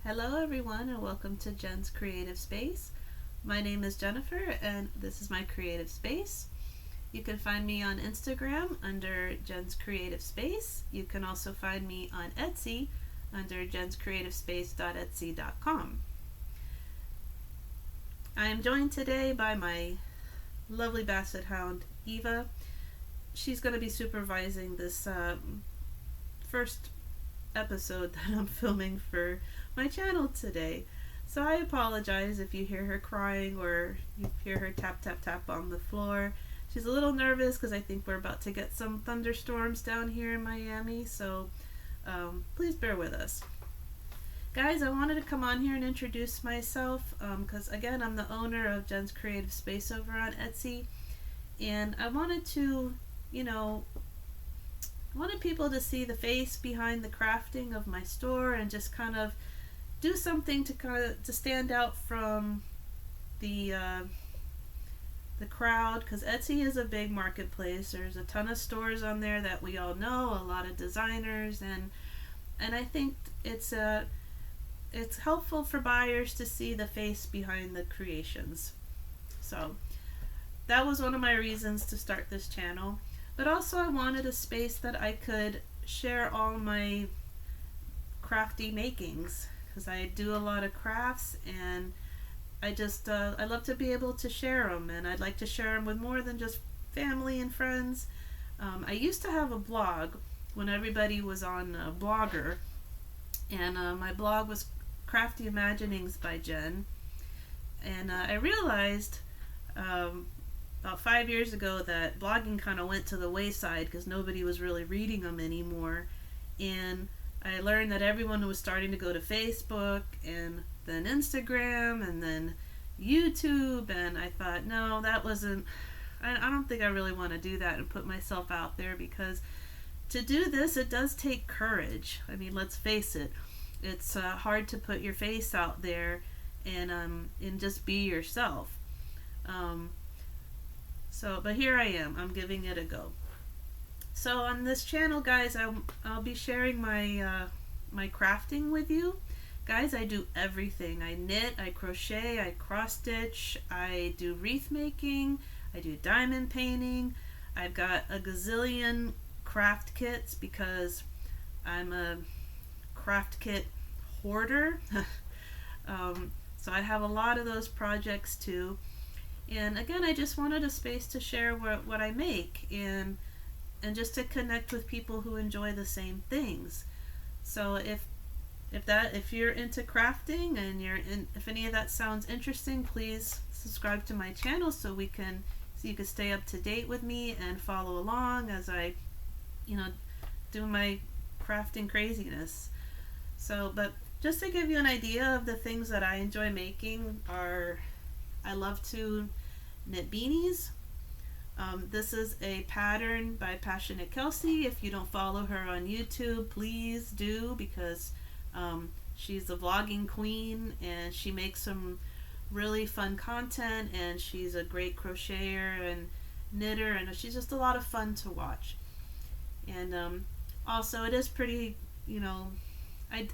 Hello everyone and welcome to Jen's Creative Space. My name is Jennifer and this is my creative space. You can find me on Instagram under Jen's Creative Space. You can also find me on Etsy under jenscreativespace.etsy.com. I am joined today by my lovely basset hound Eva. She's going to be supervising this first episode that I'm filming for my channel today. So I apologize if you hear her crying or you hear her tap tap tap on the floor. She's a little nervous because I think we're about to get some thunderstorms down here in Miami, so please bear with us. Guys, I wanted to come on here and introduce myself because again, I'm the owner of Jen's Creative Space over on Etsy, and I wanted to, I wanted people to see the face behind the crafting of my store and just kind of do something to stand out from the crowd, because Etsy is a big marketplace. There's a ton of stores on there that we all know, a lot of designers, and I think it's helpful for buyers to see the face behind the creations. So that was one of my reasons to start this channel. But also I wanted a space that I could share all my crafty makings, because I do a lot of crafts and I love to be able to share them, and I'd like to share them with more than just family and friends. I used to have a blog when everybody was on Blogger, and my blog was Crafty Imaginings by Jen, and I realized about 5 years ago that blogging kind of went to the wayside because nobody was really reading them anymore, and I learned that everyone was starting to go to Facebook and then Instagram and then YouTube, and I thought, no, that wasn't, I don't think I really want to do that and put myself out there, because to do this, it does take courage. I mean, let's face it, it's hard to put your face out there and just be yourself. But here I am, I'm giving it a go. So on this channel, guys, I'll be sharing my my crafting with you. Guys, I do everything. I knit, I crochet, I cross stitch, I do wreath making, I do diamond painting. I've got a gazillion craft kits because I'm a craft kit hoarder. So I have a lot of those projects too. And again, I just wanted a space to share what I make and just to connect with people who enjoy the same things. So if you're into crafting and if any of that sounds interesting, please subscribe to my channel so you can stay up to date with me and follow along as I do my crafting craziness. So, but just to give you an idea of the things that I enjoy making are, I love to knit beanies. This is a pattern by Passionate Kelsey. If you don't follow her on YouTube, please do, because she's a vlogging queen and she makes some really fun content, and she's a great crocheter and knitter, and she's just a lot of fun to watch. And also it is pretty, I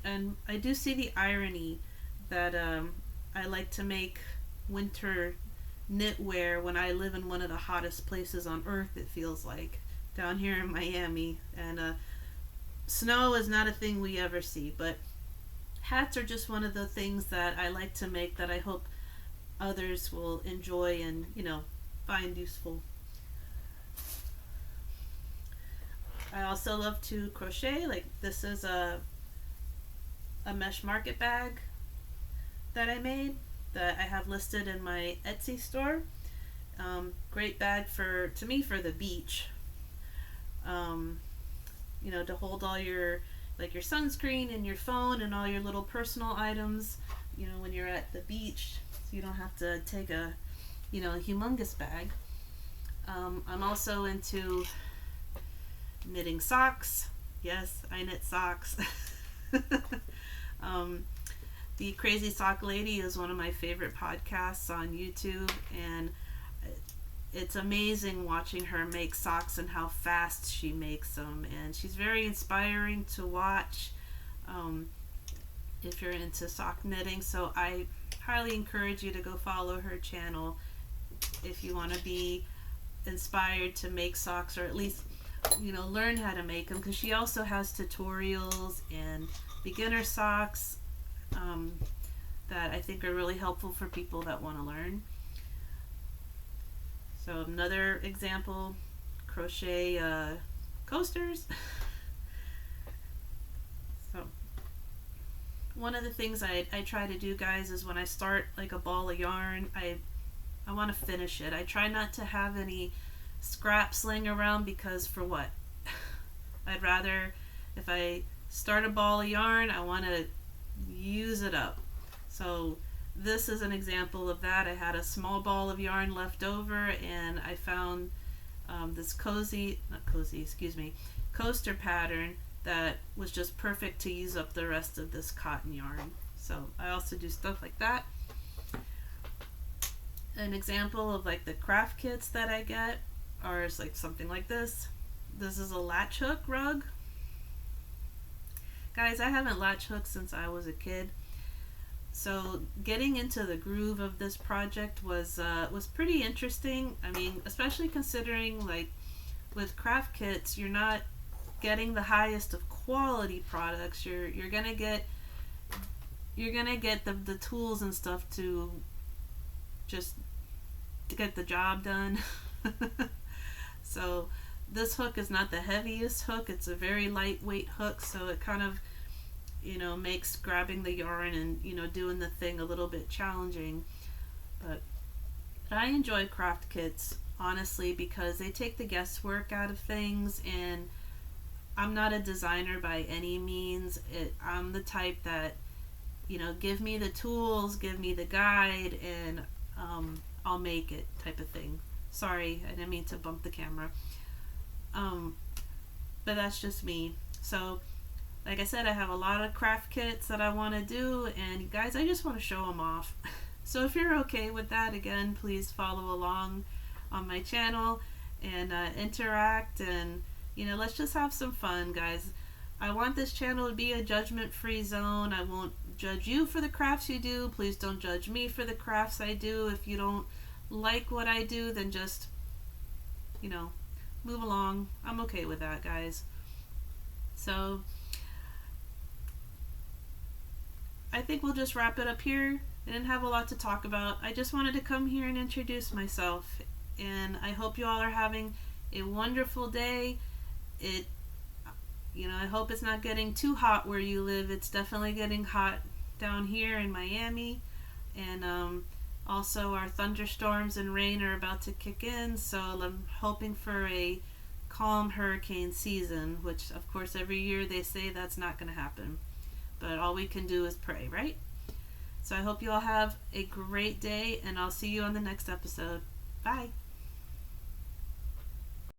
do see the irony that I like to make winter knitwear when I live in one of the hottest places on earth, it feels like, down here in Miami, and snow is not a thing we ever see, but hats are just one of the things that I like to make that I hope others will enjoy and find useful. I also love to crochet. Like, this is a mesh market bag that I made that I have listed in my Etsy store. Great bag for the beach. To hold all your your sunscreen and your phone and all your little personal items, when you're at the beach, so you don't have to take a humongous bag. I'm also into knitting socks. Yes, I knit socks. The Crazy Sock Lady is one of my favorite podcasts on YouTube, and it's amazing watching her make socks and how fast she makes them, and she's very inspiring to watch. if you're into sock knitting. So I highly encourage you to go follow her channel if you want to be inspired to make socks, or at least, you know, learn how to make them, because she also has tutorials and beginner socks that I think are really helpful for people that want to learn. So another example, crochet coasters. So one of the things I try to do, guys, is when I start like a ball of yarn, I want to finish it. I try not to have any scraps laying around, because for what? I'd rather, if I start a ball of yarn, I want to use it up. So this is an example of that. I had a small ball of yarn left over, and I found this coaster pattern that was just perfect to use up the rest of this cotton yarn. So I also do stuff like that. An example of like the craft kits that I get are like something like this. This is a latch hook rug. Guys, I haven't latch hooked since I was a kid. So getting into the groove of this project was pretty interesting. I mean, especially considering like with craft kits, you're not getting the highest of quality products. You're gonna get the tools and stuff to just to get the job done. So this hook is not the heaviest hook. It's a very lightweight hook, so it kind of, you know, makes grabbing the yarn and, you know, doing the thing a little bit challenging. But I enjoy craft kits, honestly, because they take the guesswork out of things, and I'm not a designer by any means. I'm the type that, you know, give me the tools, give me the guide, and I'll make it type of thing. Sorry, I didn't mean to bump the camera. But that's just me. So like I said, I have a lot of craft kits that I want to do, and guys, I just want to show them off. So if you're okay with that, again, please follow along on my channel and interact, and, you know, let's just have some fun, guys. I want this channel to be a judgment-free zone. I won't judge you for the crafts you do. Please don't judge me for the crafts I do. If you don't like what I do, then just, you know, move along. I'm okay with that, guys. So I think we'll just wrap it up here. I didn't have a lot to talk about. I just wanted to come here and introduce myself, and I hope you all are having a wonderful day. You know, I hope it's not getting too hot where you live. It's definitely getting hot down here in Miami, and also our thunderstorms and rain are about to kick in, so I'm hoping for a calm hurricane season, which of course every year they say that's not going to happen, but all we can do is pray, right? So I hope you all have a great day, and I'll see you on the next episode. Bye.